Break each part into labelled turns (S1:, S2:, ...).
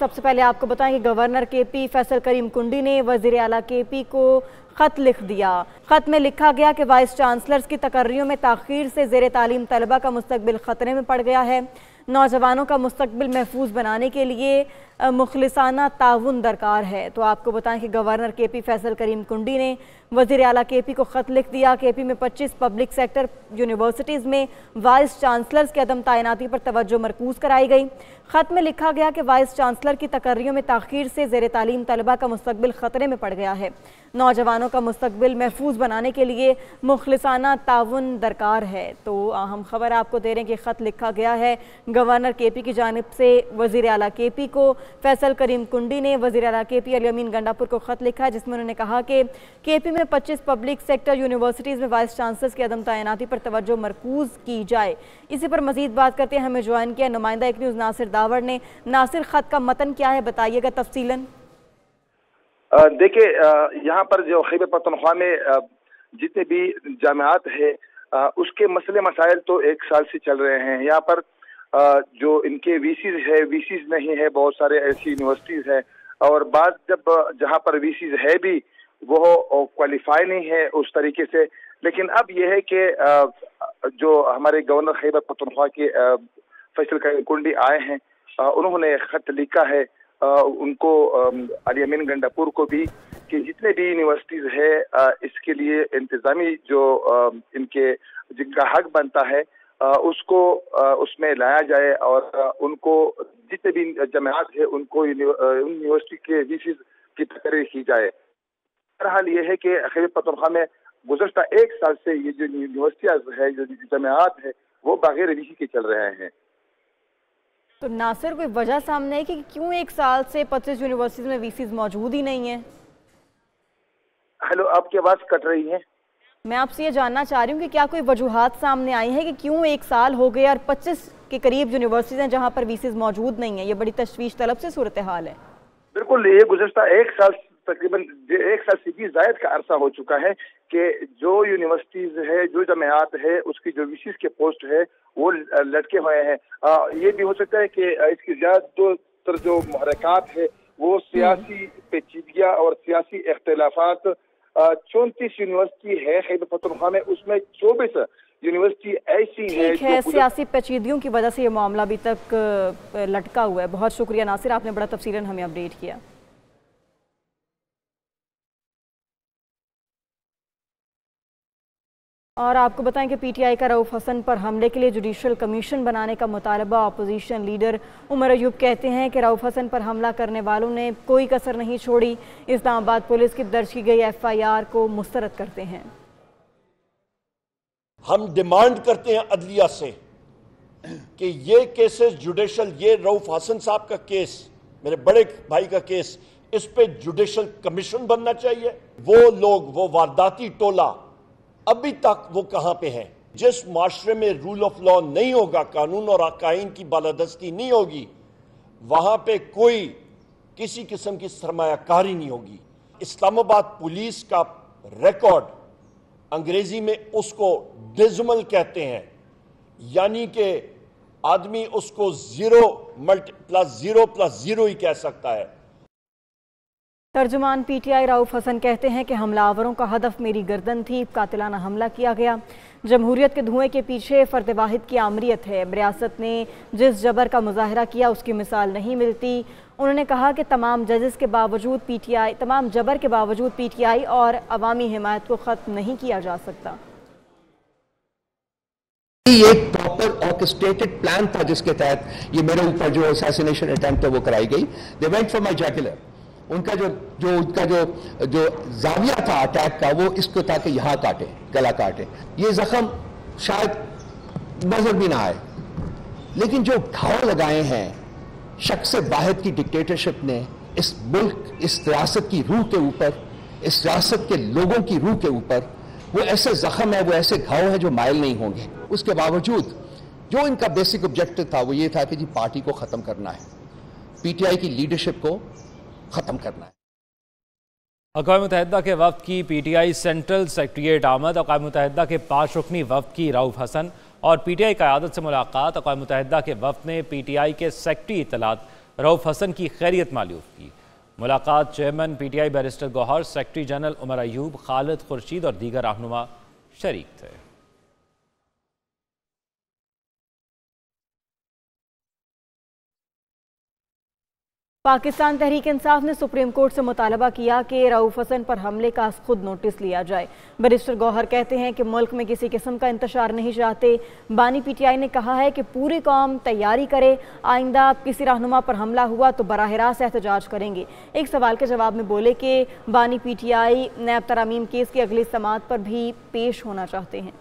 S1: सबसे पहले आपको बताएं कि गवर्नर केपी फैसल करीम कुंडी ने वजीर आला केपी को खत लिख दिया। खत में लिखा गया कि वाइस चांसलर्स की तकर्रियों में ताखीर से ज़ेर तालीम तलबा का मुस्तकबिल खतरे में पड़ गया है। नौजवानों का मुस्तकबिल महफूज बनाने के लिए मुखलिसाना ताउन दरकार है। तो आपको बताएं कि गवर्नर केपी फैसल करीम कुंडी ने वज़ीर आला केपी को ख़त लिख दिया। केपी में 25 पब्लिक सेक्टर यूनिवर्सिटीज़ में वाइस चांसलर्स की अदम तैनाती पर तवज्जो मरकूज़ कराई गई। ख़त में लिखा गया कि वाइस चांसलर की तकर्रियों में ताख़ीर से ज़ेर तालीम तलबा का मुस्तकबिल ख़तरे में पड़ गया है। नौजवानों का मुस्तकबिल महफूज बनाने के लिए मुखलिसाना ताउन दरकार है। तो अहम खबर आपको दे रहे हैं कि ख़त लिखा गया है गवर्नर केपी की जानिब से वज़ीर आला केपी को। फैसल करीम कुंडी ने वज़ीर आला केपी अली अमीन गंडापुर को ख़त लिखा है, जिसमें उन्होंने कहा कि केपी में 25 पब्लिक सेक्टर यूनिवर्सिटीज़ में वाइस चांसलर्स की अदम तैनाती पर तवज्जो मरकूज़ की जाए। इसी पर मज़ीद बात करते हैं, हमें ज्वाइन किया नुमाइंदा एक न्यूज़ नासिर दावर ने। नासिर, ख़त का मतन क्या है, बताइएगा तफसीलन।
S2: देखिए, यहाँ पर जो खैबर पख्तूनख्वा में जितने भी जामियात है उसके मसले मसाइल तो एक साल से चल रहे हैं। यहाँ पर जो इनके वीसीज नहीं है, बहुत सारे ऐसी यूनिवर्सिटीज है, और बाद जहाँ पर वीसीज है भी वो क्वालिफाई नहीं है उस तरीके से। लेकिन अब यह है कि जो हमारे गवर्नर खैबर पख्तूनख्वा के फैसल करीम कुंडी आए हैं, उन्होंने खत लिखा है उनको अली अमीन गंडापुर को भी कि जितने भी यूनिवर्सिटीज है इसके लिए इंतजामी जो इनके जिनका हक बनता है उसको उसमें लाया जाए, और उनको जितने भी जमात है उनको यूनिवर्सिटी के वीसीज की तकरीर की जाए। बहरहाल ये है कि खैबर पख्तूनख्वा में गुज़श्ता एक साल से ये जो यूनिवर्सिटियाँ है, जो जमात है, वो बगैर वीसी के चल रहे हैं।
S1: तो नासिर, कोई वजह सामने है कि क्यों एक साल से 25 यूनिवर्सिटीज में वीसीज मौजूद ही नहीं है?
S2: हेलो, आपकी आवाज़ कट रही है।
S1: मैं आपसे ये जानना चाह रही हूँ कि क्या कोई वजूहात सामने आई है कि क्यों एक साल हो गए और 25 के करीब यूनिवर्सिटीज हैं जहाँ पर वीसीज मौजूद नहीं है? ये बड़ी तशवीश तलब से सूरत हाल है।
S2: बिल्कुल, ये गुज़श्ता एक साल तकरीबन 1 साल से भी ज़ायद का अरसा हो चुका है कि जो यूनिवर्सिटीज है, जो जमात है, उसकी जो वीसीज के पोस्ट है वो लटके हुए हैं। ये भी हो सकता है कि इसकी ज़्यादातर जो मुहरकात है वो सियासी पेचीदगियाँ और सियासी इख्तिलाफात 34 यूनिवर्सिटी है खैबर पख्तूनख्वा में, उसमें 24 यूनिवर्सिटी ऐसी है
S1: सियासी पेचीदगियों की वजह से ये मामला अभी तक लटका हुआ है। बहुत शुक्रिया नासिर, आपने बड़ा तफसीलन हमें अपडेट किया। और आपको बताएं कि पीटीआई का रऊफ हसन पर हमले के लिए जुडिशल कमीशन बनाने का मुतालबा। अपोजिशन लीडर उमर अयूब कहते हैं कि रऊफ हसन पर हमला करने वालों ने कोई कसर नहीं छोड़ी। इस्लामाबाद पुलिस की दर्ज की गई FIR को मुस्तरद करते हैं।
S3: हम डिमांड करते हैं अदलिया से कि ये केसेस जुडिशल, ये रऊफ हसन साहब का केस, मेरे बड़े भाई का केस, इस पे जुडिशल कमीशन बनना चाहिए। वो लोग, वो वारदाती टोला अभी तक वो कहां पे है? जिस माशरे में रूल ऑफ लॉ नहीं होगा, कानून और आकाइन की बालादस्ती नहीं होगी, वहां पे कोई किसी किस्म की सरमायाकारी नहीं होगी। इस्लामाबाद पुलिस का रिकॉर्ड, अंग्रेजी में उसको डिज़मल कहते हैं, यानी कि आदमी उसको 0+0+0 ही कह सकता है।
S1: तर्जुमान पीटीआई रऊफ हसन कहते हैं कि हमलावरों का हदफ मेरी गर्दन थी, कातिलाना हमला किया गया। जमहूरियत के धुएं के पीछे फ़र्द वाहिद की आमरीत है। रियासत ने जिस जबर का मुजाहरा किया उसकी मिसाल नहीं मिलती। उन्होंने कहा कि तमाम जबर के बावजूद पीटीआई और अवामी हिमायत को ख़त्म नहीं किया जा सकता।
S4: ये प्रॉपर ऑर्केस्ट्रेटेड प्लान था जिसके तहत ये मेरे ऊपर जो असैसिनेशन अटेम्प्ट है वो कराई गई। They went for my jugular. उनका जो जाविया था अटैक का, वो इसको था कि यहां काटे, गला काटे। ये जख्म शायद नजर भी ना आए, लेकिन जो घाव लगाए हैं शख्स वाहिद की डिक्टेटरशिप ने इस मुल्क, इस रियासत की रूह के ऊपर, इस रियासत के लोगों की रूह के ऊपर, वो ऐसे जख्म है, वो ऐसे घाव है जो माइल नहीं होंगे। उसके बावजूद जो इनका बेसिक ऑब्जेक्टिव था वो ये था कि जी पार्टी को खत्म करना है, पीटीआई की लीडरशिप को खत्म करना है।
S5: अक़वाम मुत्तहिदा के वफ़द की पीटीआई सेंट्रल सेक्रेटरीट आमद। अक़वाम मुत्तहिदा के 5 रुकनी वफ़द की रऊफ हसन और पीटीआई क़यादत से मुलाकात। अक़वाम मुत्तहिदा के वफ़द ने पीटीआई के सेक्रेटरी इत्तलात रऊफ हसन की खैरियत मालूम की। मुलाकात chairman PTI barrister Gohar, secretary general Umar Ayub, Khalid Khurshid और दीगर रहनुमा शरीक थे।
S1: पाकिस्तान तहरीक इंसाफ ने सुप्रीम कोर्ट से मुतालबा किया कि रऊफ हसन पर हमले का खुद नोटिस लिया जाए। बैरिस्टर गौहर कहते हैं कि मुल्क में किसी किस्म का इंतशार नहीं चाहते। बानी PTI ने कहा है कि पूरी कौम तैयारी करे, आइंदा किसी रहनुमा पर हमला हुआ तो बराह रास्त एहतजाज करेंगे। एक सवाल के जवाब में बोले कि बानी PTI नैब तरामीम केस की अगली समाअत पर भी पेश होना चाहते हैं।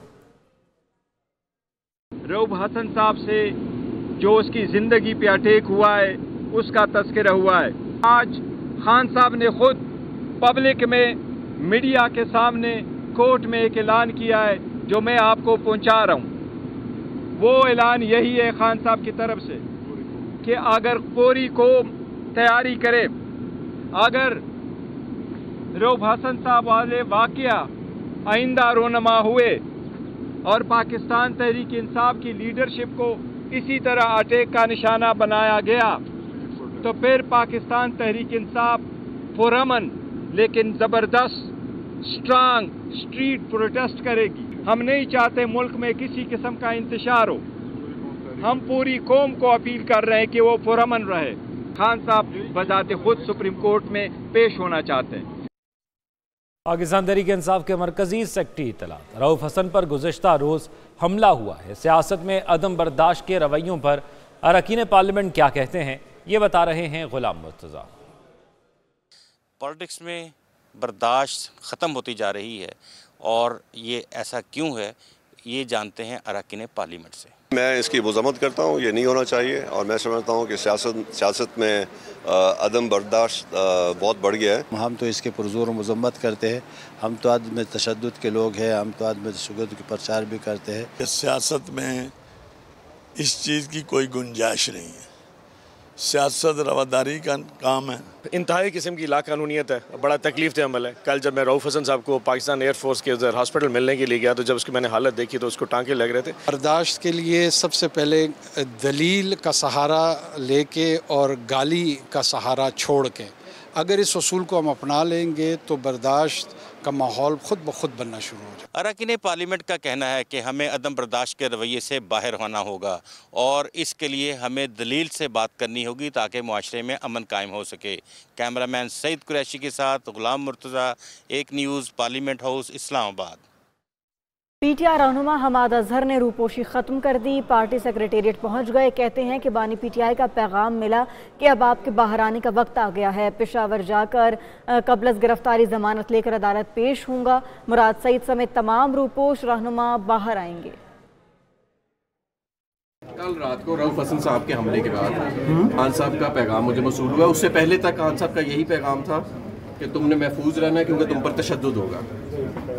S6: रऊफ हसन साहब से जो उसकी जिंदगी पे अटैक हुआ है उसका तस्करा हुआ है। आज खान साहब ने खुद पब्लिक में, मीडिया के सामने, कोर्ट में एक ऐलान किया है जो मैं आपको पहुंचा रहा हूं। वो ऐलान यही है खान साहब की तरफ से कि अगर पूरी कौम तैयारी करे, अगर रऊफ हसन साहब वाले वाकया आइंदा रोनमा हुए और पाकिस्तान तहरीक इंसाफ की लीडरशिप को इसी तरह अटैक का निशाना बनाया गया तो फिर पाकिस्तान तहरीक इंसाफ पुरअमन लेकिन ज़बरदस्त स्ट्रांग स्ट्रीट प्रोटेस्ट करेगी। हम नहीं चाहते मुल्क में किसी किस्म का इंतशार हो। हम पूरी कौम को अपील कर रहे हैं कि वो पुरअमन रहे। खान साहब बजाते खुद सुप्रीम कोर्ट में पेश होना चाहते हैं।
S5: पाकिस्तान तहरीक इंसाफ के मरकजी सेक्रेटरी इत्तलात रऊफ हसन पर गुज़िश्ता रोज़ हमला हुआ है। सियासत में अदम बर्दाश्त के रवैयों पर अरकान पार्लियामेंट क्या कहते हैं, ये बता रहे हैं गुलाम मुर्तज़ा।
S7: पॉलिटिक्स में बर्दाश्त ख़त्म होती जा रही है और ये ऐसा क्यों है ये जानते हैं अरकान पार्लियामेंट से।
S8: मैं इसकी मज़म्मत करता हूँ, ये नहीं होना चाहिए और मैं समझता हूँ कि सियासत में अदम बर्दाश्त बहुत बढ़ गया है।
S9: हम तो इसके पुरज़ोर मज़म्मत करते हैं। हम तो आदम तशद्दुद के लोग हैं, हम तो आदम तशद्दुद के प्रचार भी करते हैं।
S10: सियासत में इस चीज़ की कोई गुंजाइश नहीं है। सियासत रवादारी का काम है।
S11: इंतहाई किस्म की लाकानूनियत है, बड़ा तकलीफ दे अमल है। कल जब मैं रऊफ हसन साहब को पाकिस्तान एयरफोर्स के उधर हॉस्पिटल मिलने के लिए गया तो जब उसकी मैंने हालत देखी तो उसको टांके लग रहे थे।
S12: बर्दाश्त के लिए सबसे पहले दलील का सहारा लेके और गाली का सहारा छोड़ के अगर इस उसूल को हम अपना लेंगे तो बर्दाश्त का माहौल खुद ब खुद बनना शुरू हो जाए।
S7: अरकान पार्लियामेंट का कहना है कि हमें अदम बर्दाश्त के रवैये से बाहर होना होगा और इसके लिए हमें दलील से बात करनी होगी ताकि मुआशरे में अमन कायम हो सके। कैमरामैन सईद कुरैशी के साथ गुलाम मुर्तज़ा, एक news, parliament house, Islamabad.
S1: PTI रहनुमा हमाद अजहर ने रूपोशी ख़त्म कर दी। पार्टी सेक्रेटेरिएट पहुंच गए। कहते हैं कि बानी PTI का पैगाम मिला कि अब आपके बाहर आने का वक्त आ गया है। पेशावर जाकर कबलस गिरफ्तारी जमानत लेकर अदालत पेश होंगे। मुराद सईद समेत तमाम रूपोश रहनुमा बाहर आएंगे।
S13: कल रात को रऊफ हसन साहब के हमले के बाद खान साहब का पैगाम मुझे मसूल हुआ। उससे पहले तक खान साहब का यही पैगाम था कि तुमने महफूज रहना क्योंकि तुम पर तशद्दुद होगा।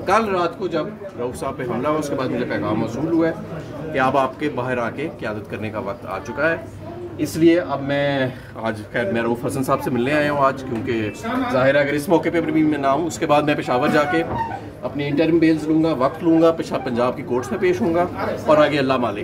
S13: कल रात को जब रऊफ साहब पे हमला हुआ उसके बाद मुझे पैगाम मौसूल हुआ है कि अब आपके बाहर आके क़यादत करने का वक्त आ चुका है। इसलिए अब मैं आज खैर मैं रऊफ हसन साहब से मिलने आया हूँ आज, क्योंकि ज़ाहिर है अगर इस मौके पर भी मैं ना हूँ उसके बाद मैं पेशावर जाके अपनी इंटरिम बेल्स लूँगा, वक्त लूँगा, पंजाब की कोर्ट्स में पेश होऊंगा और आगे अल्लाह मालिक।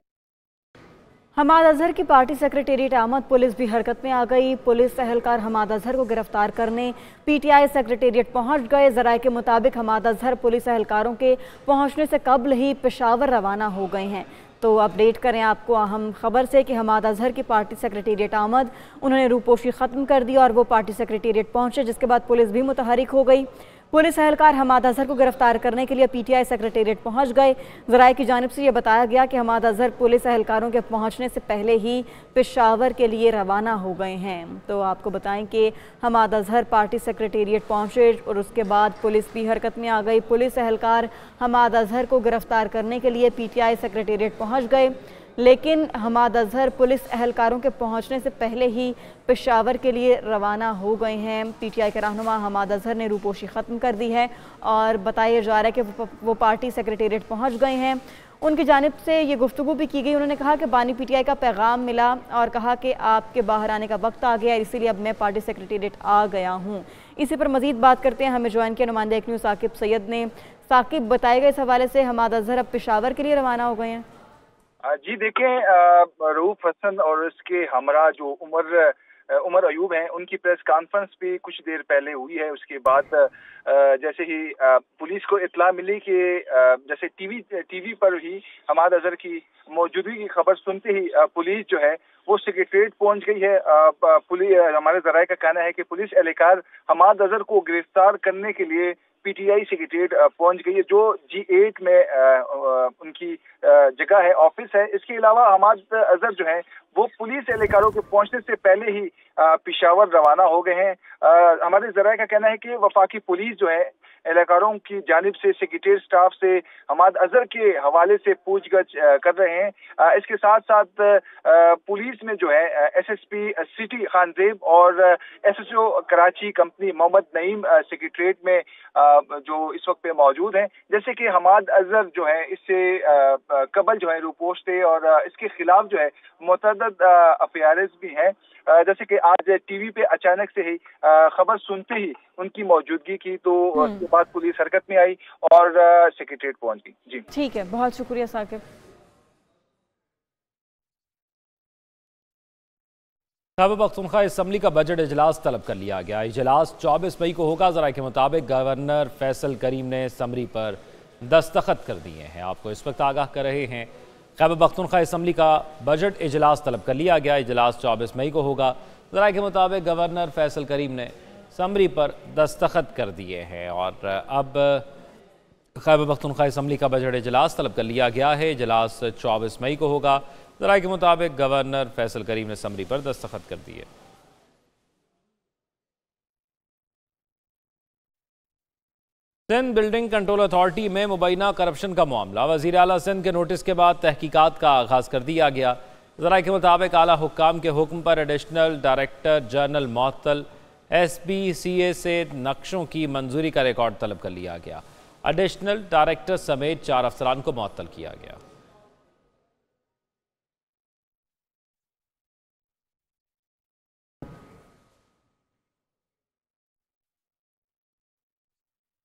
S1: हमाद अजहर की पार्टी सेक्रेटेरिएट आमद। पुलिस भी हरकत में आ गई। पुलिस एहलकार हमाद अजहर को गिरफ्तार करने PTI सेक्रेटेरिएट पहुंच गए। ज़राए के मुताबिक हमाद अजहर पुलिस एहलकारों के पहुंचने से कबल ही पेशावर रवाना हो गए हैं। तो अपडेट करें आपको अहम खबर से कि हमाद अजहर की पार्टी सेक्रेटेरिएट आमद। उन्होंने रूपोशी ख़त्म कर दी और वो पार्टी सेक्रेटेरिएट पहुंचे, जिसके बाद पुलिस भी मुतहरिक हो गई। पुलिस एहलकार हमाद अजहर को गिरफ्तार करने के लिए PTI सेक्रेटेरिएट पहुंच गए। ज़राए की जानिब से यह बताया गया कि हमाद अजहर पुलिस एहलकारों के पहुंचने से पहले ही पेशावर के लिए रवाना हो गए हैं। तो आपको बताएं कि हमाद अजहर पार्टी सेक्रेटेरिएट पहुंचे और उसके बाद पुलिस भी हरकत में आ गई। पुलिस एहलकार हमाद अजहर को गिरफ्तार करने के लिए PTI सेक्रेटेरिएट पहुँच गए, लेकिन हमाद अजहर पुलिस एहलकारों के पहुंचने से पहले ही पेशावर के लिए रवाना हो गए हैं। PTI के रहनुमा हमाद अजहर ने रूपोशी ख़त्म कर दी है और बताया जा रहा है कि वो पार्टी सेक्रेटेरिएट पहुंच गए हैं। उनकी जानिब से ये गुफ्तगू भी की गई। उन्होंने कहा कि बानी PTI का पैगाम मिला और कहा कि आपके बाहर आने का वक्त आ गया, इसीलिए अब मैं पार्टी सेक्रेटेरिएट आ गया हूँ। इसी पर मजीद बात करते हैं। हमें ज्वाइन किया नुमाइंदा एक न्यूज़ साकिब सैयद ने। साकिब, बताए गए इस हवाले से हमाद अजहर अब पेशावर के लिए रवाना हो गए हैं।
S2: जी देखें, रऊफ हसन और उसके हमरा जो उमर उमर अयूब हैं, उनकी प्रेस कॉन्फ्रेंस भी कुछ देर पहले हुई है। उसके बाद जैसे ही पुलिस को इत्तला मिली कि जैसे टीवी पर ही हमाद अजहर की मौजूदगी की खबर सुनते ही पुलिस जो है वो सेक्रेटरीट पहुंच गई है। पुलिस, हमारे जराये का कहना है कि पुलिस एहलकार हमाद अजहर को गिरफ्तार करने के लिए पीटीआई सेक्रेटरीट पहुंच गई है, जो G8 में उनकी जगह है, ऑफिस है। इसके अलावा हमाद अजहर जो है वो पुलिस एहलकारों के पहुंचने से पहले ही पेशावर रवाना हो गए हैं। हमारे जराये का कहना है कि वफाकी पुलिस जो है एहलकारों की जानिब से सेक्रेटरीट स्टाफ से हमाद अजहर के हवाले से पूछगछ कर रहे हैं। इसके साथ साथ पुलिस में जो है SSP सिटी खानजेब और SHO Karachi company Mohammad Naeem secretariat में जो इस वक्त पे मौजूद हैं। जैसे कि हमाद अजहर जो है इससे कबल जो है रूपोश थे और इसके खिलाफ जो है मुतअद्दिद एफआईआरएस भी हैं। जैसे कि आज टीवी पे अचानक से ही खबर सुनते ही उनकी मौजूदगी की, तो उसके बाद पुलिस हरकत में आई और सेक्रेटरीट पहुंच गई। जी
S1: ठीक है, बहुत शुक्रिया साकिब।
S5: खैबर पख्तूनख्वा असम्बली का बजट इजलास तलब कर लिया गया। इजलास 24 मई को होगा। ज़राए के मुताबिक गवर्नर फैसल करीम ने समरी पर दस्तखत कर दिए हैं। आपको इस वक्त आगाह कर रहे हैं, खैबर पख्तूनख्वा असम्बली का बजट इजलास तलब कर लिया गया। इजलास 24 मई को होगा। ज़राए के मुताबिक गवर्नर फैसल करीम ने समरी पर दस्तखत कर दिए हैं और अब खैबर पख्तूनख्वा असम्बली का बजट इजलास तलब कर लिया गया है। इजलास 24 मई को होगा। ज़राए के मुताबिक गवर्नर फैसल करीम ने समरी पर दस्तखत कर दिए। सिंध बिल्डिंग कंट्रोल अथॉरिटी में मुबैना करप्शन का मामला। वज़ीर आला सिंध के नोटिस के बाद तहकीकात का आगाज़ कर दिया गया। ज़राए के मुताबिक आला हुक्काम के हुक्म पर एडिशनल डायरेक्टर जनरल मुअत्तल SBCA से नक्शों की मंजूरी का रिकॉर्ड तलब कर लिया गया। एडिशनल डायरेक्टर समेत 4 अफसरान को मुअत्तल किया गया।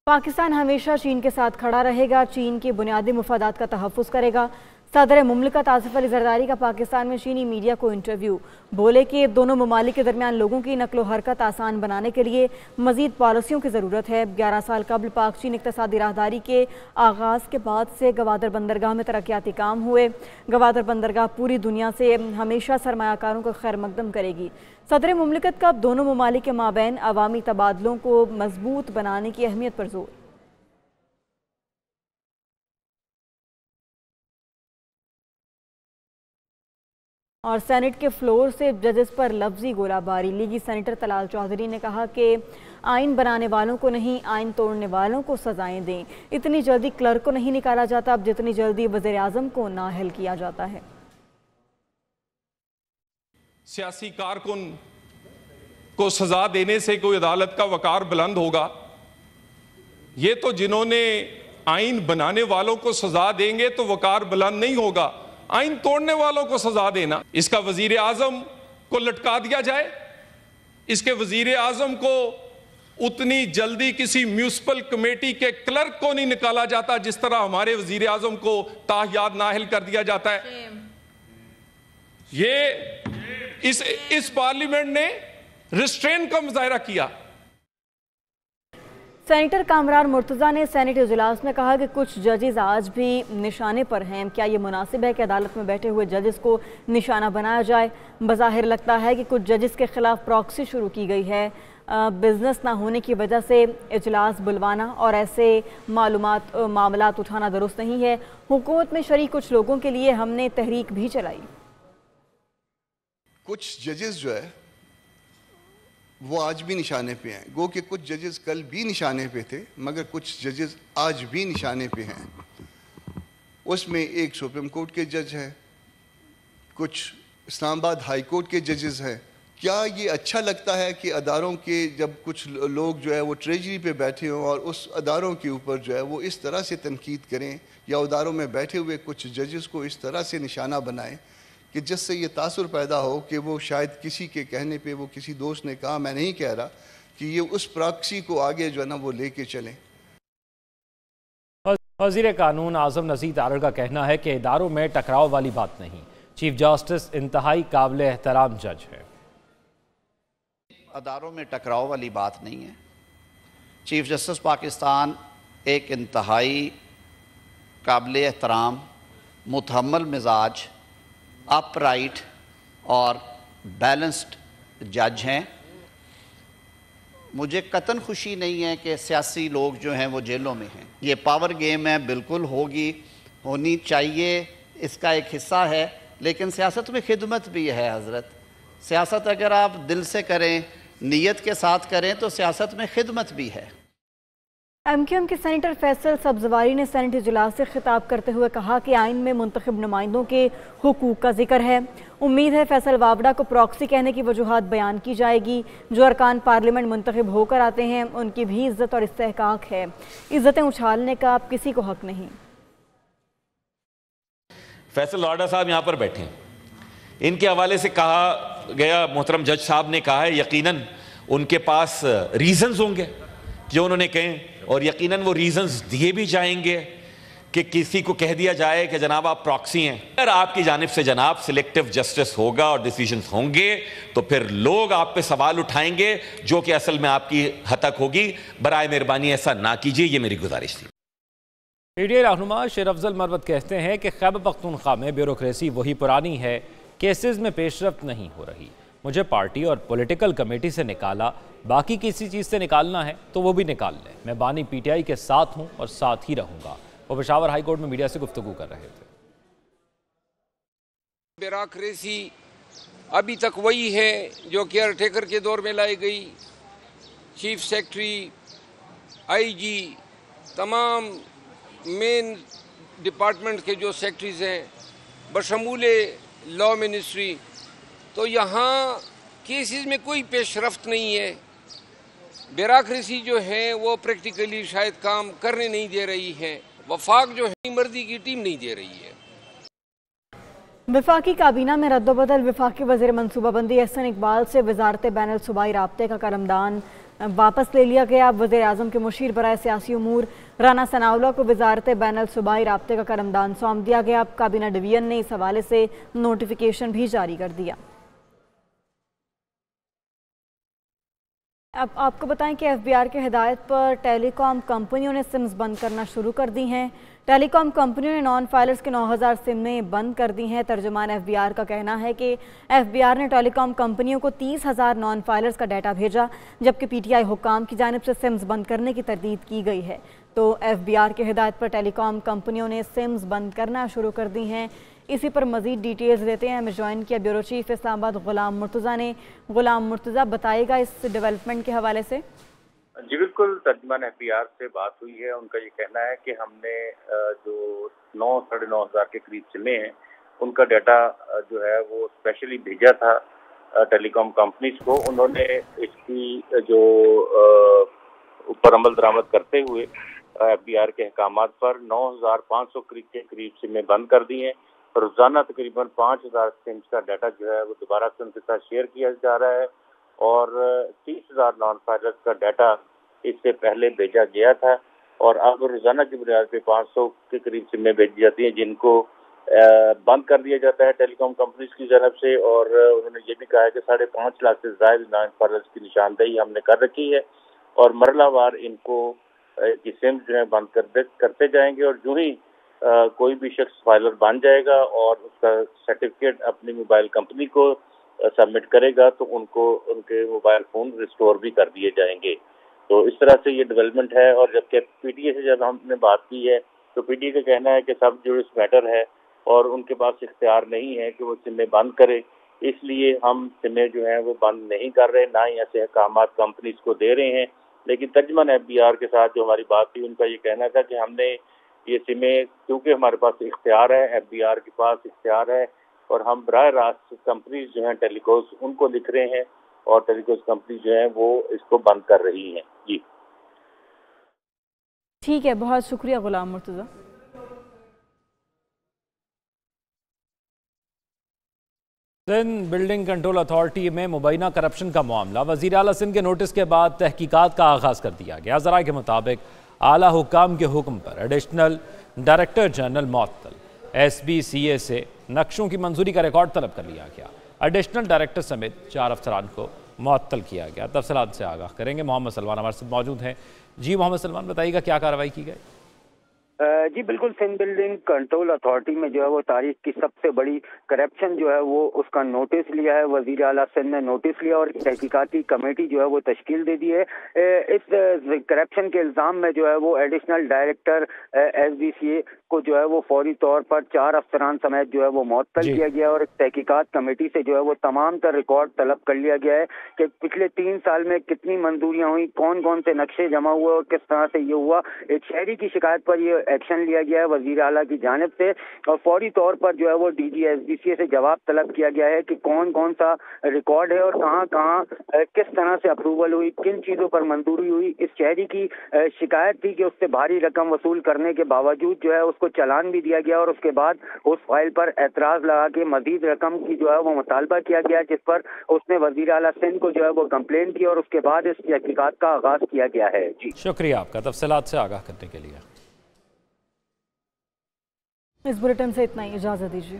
S1: पाकिस्तान हमेशा चीन के साथ खड़ा रहेगा, चीन के बुनियादी मुफादात का तहफ़्फ़ुज़ करेगा। सदर मुमलिकत आसिफ अली ज़रदारी का पाकिस्तान में चीनी मीडिया को इंटरव्यू। बोले कि दोनों ममालिक के दरमियान लोगों की नकलो हरकत आसान बनाने के लिए मज़ीद पॉलिसियों की ज़रूरत है। 11 साल कबल पाक चीन इक़्तिसादी राहदारी के आगाज़ के बाद से गवादर बंदरगाह में तरक्याती काम हुए। गवादर बंदरगाह पूरी दुनिया से हमेशा सरमायाकारों को खैर मकदम करेगी। सदर मुमलिकत का दोनों ममालिक के माबैन अवामी तबादलों को मजबूत बनाने की अहमियत पर जोर। और सेनेट के फ्लोर से जजेस पर लफ्जी गोलाबारी। लीगी सेनेटर तलाल चौधरी ने कहा कि आइन बनाने वालों को नहीं, आइन तोड़ने वालों को सजाएं दें। इतनी जल्दी क्लर्क को नहीं निकाला जाता, अब जितनी जल्दी वज़ीर आज़म को नाअहल किया जाता है।
S14: सियासी कारकुन को सजा देने से कोई अदालत का वकार बुलंद होगा? ये तो जिन्होंने आइन बनाने वालों को सजा देंगे तो वकार बुलंद नहीं होगा, आइन तोड़ने वालों को सजा देना। इसका वजीर आजम को लटका दिया जाए। इसके वजीर आजम को उतनी जल्दी किसी म्यूनिसिपल कमेटी के क्लर्क को नहीं निकाला जाता जिस तरह हमारे वजीर आजम को ताहियात नाअहल कर दिया जाता है। ये इस पार्लियामेंट ने रिस्ट्रेन का मुजाहरा किया।
S1: सेनेटर कामरान मुर्तज़ा ने सेनेट इजलास में कहा कि कुछ जजेस आज भी निशाने पर हैं। क्या ये मुनासिब है कि अदालत में बैठे हुए जजेस को निशाना बनाया जाए? बज़ाहिर लगता है कि कुछ जजेस के खिलाफ प्रॉक्सी शुरू की गई है। बिजनेस ना होने की वजह से इजलास बुलवाना और ऐसे मामलात उठाना दुरुस्त नहीं है। हुकूमत में शरीक कुछ लोगों के लिए हमने तहरीक भी चलाई।
S15: कुछ जजेस जो है वो आज भी निशाने पे हैं। गो कि कुछ जजेस कल भी निशाने पे थे, मगर कुछ जजेस आज भी निशाने पे हैं। उसमें एक सुप्रीम कोर्ट के जज हैं, कुछ इस्लामाबाद हाई कोर्ट के जजेस हैं। क्या ये अच्छा लगता है कि अदारों के जब कुछ लोग जो है वो ट्रेजरी पे बैठे हों और उस अदारों के ऊपर जो है वो इस तरह से तनकीद करें, या अदारों में बैठे हुए कुछ जजेस को इस तरह से निशाना बनाएं कि जिससे ये तासुर पैदा हो कि वो शायद किसी के कहने पे, वो किसी दोस्त ने कहा, मैं नहीं कह रहा, कि ये उस प्रॉक्सी को आगे जो है ना वो लेके चलें।
S5: वज़ीर कानून आज़म नज़ीर तारड़ का कहना है कि इदारों में टकराव वाली बात नहीं। चीफ जस्टिस इंतहाई काबिल एहतराम जज है।
S16: अदारों में टकराव वाली बात नहीं है। चीफ जस्टिस पाकिस्तान एक इंतहाई काबिल एहतराम, मुतहम्मल मिजाज, अपराइट और बैलेंस्ड जज हैं। मुझे कतन खुशी नहीं है कि सियासी लोग जो हैं वो जेलों में हैं। ये पावर गेम है, बिल्कुल होनी चाहिए, इसका एक हिस्सा है, लेकिन सियासत में खिदमत भी है हज़रत। सियासत अगर आप दिल से करें, नीयत के साथ करें, तो सियासत में खिदमत भी है।
S1: MQM के सेनेटर फैसल सब्जवारी ने सेनेट इजलास से खिताब करते हुए कहा कि आइन में मुंतखब नुमाइंदों के हुकूक का जिक्र है। उम्मीद है फैसल वावड़ा को प्रॉक्सी कहने की वजूहात बयान की जाएगी। जो अरकान पार्लियामेंट मुंतखब होकर आते हैं उनकी भी इज्जत और इस्तेहकाक है। इज्जतें उछालने का अब किसी को हक नहीं।
S17: फैसल वावड़ा साहब यहाँ पर बैठे हैं, इनके हवाले से कहा गया, मोहतरम जज साहब ने कहा है यकीनन उनके पास रीजंस होंगे जो उन्होंने कहे, और यकीनन वो रीजंस दिए भी जाएंगे कि किसी को कह दिया जाए कि जनाब आप प्रॉक्सी हैं। अगर आपकी जानिब से जनाब सिलेक्टिव जस्टिस होगा और डिसीजंस होंगे तो फिर लोग आप पे सवाल उठाएंगे जो कि असल में आपकी हतक होगी। बराए मेहरबानी ऐसा ना कीजिए, ये मेरी गुजारिश थी।
S5: PTI रहनुमा शेर अफजल मरवत कहते हैं कि खैबर पख्तूनख्वा में ब्यूरोक्रेसी वही पुरानी है, केसेस में पेशरफ्त नहीं हो रही। मुझे पार्टी और पॉलिटिकल कमेटी से निकाला, बाकी किसी चीज़ से निकालना है तो वो भी निकाल लें। मैं बानी PTI के साथ हूँ और साथ ही रहूँगा। वो पेशावर हाई कोर्ट में मीडिया से गुफ्तगू कर रहे थे।
S18: ब्यूरोक्रेसी अभी तक वही है जो केयर टेकर के दौर में लाई गई। चीफ सेक्रेटरी, IG, तमाम मेन डिपार्टमेंट के जो सेक्रेटरीज हैं, बशमूले लॉ मिनिस्ट्री, तो यहाँ केसेस में कोई पेशरफ्त नहीं है। ब्यूरोक्रेसी जो है वो प्रैक्टिकली शायद काम करने नहीं दे रही है। वफाक जो है मर्दी की टीम नहीं दे रही है।
S1: वफाकी काबीना में रद्दोबदल। वफाकी वज़ीर मनसूबाबंदी एहसन इकबाल से वजारत बैनुल सूबाई राब्ते का कलमदान वापस ले लिया गया। वज़ीर आज़म के मुशीर बराए सियासी उमूर राना सनाउल्लाह को वजारत बैनुल सूबाई राब्ते का कलमदान सौंप दिया गया। काबीना डिवीजन ने इस हवाले से नोटिफिकेशन भी जारी कर दिया। अब आपको बताएं कि FBR के हिदायत पर टेलीकॉम कंपनियों ने सिम्स बंद करना शुरू कर दी हैं। टेलीकॉम कंपनियों ने नॉन फाइलर्स के 9000 सिमें बंद कर दी हैं। तर्जुमान FBR का कहना है कि FBR ने टेलीकॉम कंपनियों को 30,000 नॉन फाइलर्स का डाटा भेजा, जबकि PTI हुक्काम की जानिब से सिम्स बंद करने की तरदीद की गई है। तो FBR के हिदायत पर टेलीकॉम कंपनियों ने सिम्स बंद करना शुरू कर दी हैं। इसी पर मजीद डिटेल्स देते हैं। हमें ज्वाइन किया ब्यूरो चीफ इस्लामाबाद गुलाम मुर्तज़ा ने। गुलाम मुर्तज़ा, बताएगा इस डेवलपमेंट के हवाले से।
S19: जी बिल्कुल, तर्जुमान FBR से बात हुई है। उनका ये कहना है कि हमने जो 9-9.5 हज़ार के करीब सिमें हैं उनका डाटा जो है वो स्पेशली भेजा था टेलीकॉम कंपनीज को। उन्होंने इसकी जो ऊपर अमल दरामद करते हुए FBR के अहकामात पर 9,500 के करीब सिमें बंद कर दी हैं। रोजाना तकरीबन 5,000 सिम्स का डाटा जो है वो दोबारा से उनके साथ शेयर किया जा रहा है और 30,000 नॉन फाइलर्स का डाटा इससे पहले भेजा गया था और अब रोजाना की बुनियाद पे 500 के करीब सिमें भेजी जाती हैं जिनको बंद कर दिया जाता है टेलीकॉम कंपनीज की जानब से। और उन्होंने ये भी कहा है कि 5.5 लाख से ज्यादा नॉन फाइलर्स की निशानदेही हमने कर रखी है और मरलावार इनको की सिम जो है बंद करते जाएंगे और जो ही कोई भी शख्स फाइलर बन जाएगा और उसका सर्टिफिकेट अपनी मोबाइल कंपनी को सबमिट करेगा तो उनको उनके मोबाइल फोन रिस्टोर भी कर दिए जाएंगे। तो इस तरह से ये डेवलपमेंट है। और जबकि PTI से जब हमने बात की है तो PTI का कहना है कि सब जुडिस मैटर है और उनके पास इख्तियार नहीं है कि वो सिमें बंद करे, इसलिए हम सिमें जो है वो बंद नहीं कर रहे, ना ही ऐसे अहकामात कंपनीज को दे रहे हैं। लेकिन तर्जुमान FBR के साथ जो हमारी बात थी उनका ये कहना था कि हमने ये सिमें क्योंकि हमारे पास इख्तियार है, FBR के पास इख्तियार है और हम बराह रास्त कंपनीज जो हैं टेलीकॉस उनको लिख रहे हैं और टेलीकॉस कंपनी जो है वो इसको बंद कर रही हैं। जी
S1: ठीक है, बहुत शुक्रिया Ghulam Murtaza.
S5: Sindh building control authority में मुबैना करप्शन का मामला वज़ीर आला सिंध के नोटिस के बाद तहकीकात का आगाज़ कर दिया गया। ज़राए के मुताबिक आला हुक्काम के हुक्म पर एडिशनल डायरेक्टर जनरल मुअत्तल SBCA से नक्शों की मंजूरी का रिकॉर्ड तलब कर लिया गया। एडिशनल डायरेक्टर समेत 4 अफसरान को मुअत्तल किया गया। तफसीलात से आगाह करेंगे मोहम्मद सलमान हमारे साथ मौजूद हैं। जी मोहम्मद सलमान, बताइएगा क्या कार्रवाई की गई?
S20: जी बिल्कुल, सिंध बिल्डिंग कंट्रोल अथॉरिटी में जो है वो तारीख की सबसे बड़ी करप्शन जो है वो उसका नोटिस लिया है। वजीर आला सिंध ने नोटिस लिया और तहकीकाती कमेटी जो है वो तश्कील दे दी है। इस करप्शन के इल्ज़ाम में जो है वो एडिशनल डायरेक्टर SDCA को जो है वो फौरी तौर पर 4 अफसरान समेत जो है वो मुअत्तल किया गया और तहकीकात कमेटी से जो है वो तमाम तर रिकॉर्ड तलब कर लिया गया है कि पिछले 3 साल में कितनी मंजूरियां हुई, कौन कौन से नक्शे जमा हुए और किस तरह से ये हुआ। एक शहरी की शिकायत पर ये एक्शन लिया गया है वजीर आला की जानिब से और फौरी तौर पर जो है वो DG SDCA से जवाब तलब किया गया है कि कौन कौन सा रिकॉर्ड है और कहां कहां किस तरह से अप्रूवल हुई, किन चीजों पर मंजूरी हुई। इस शहरी की शिकायत थी कि उससे भारी रकम वसूल करने के बावजूद जो है उसको चालान भी दिया गया और उसके बाद उस फाइल पर एतराज लगा के मजीद रकम की जो है वो मुतालबा किया गया, जिस पर उसने वजीर आला सिंध को जो है वो कंप्लेन की और उसके बाद इस तहकीकात का आगाज किया गया है। जी
S5: शुक्रिया आपका तफसीलात से आगाह करने के लिए।
S1: इस बुलेटिन से इतना ही, इजाज़त दीजिए।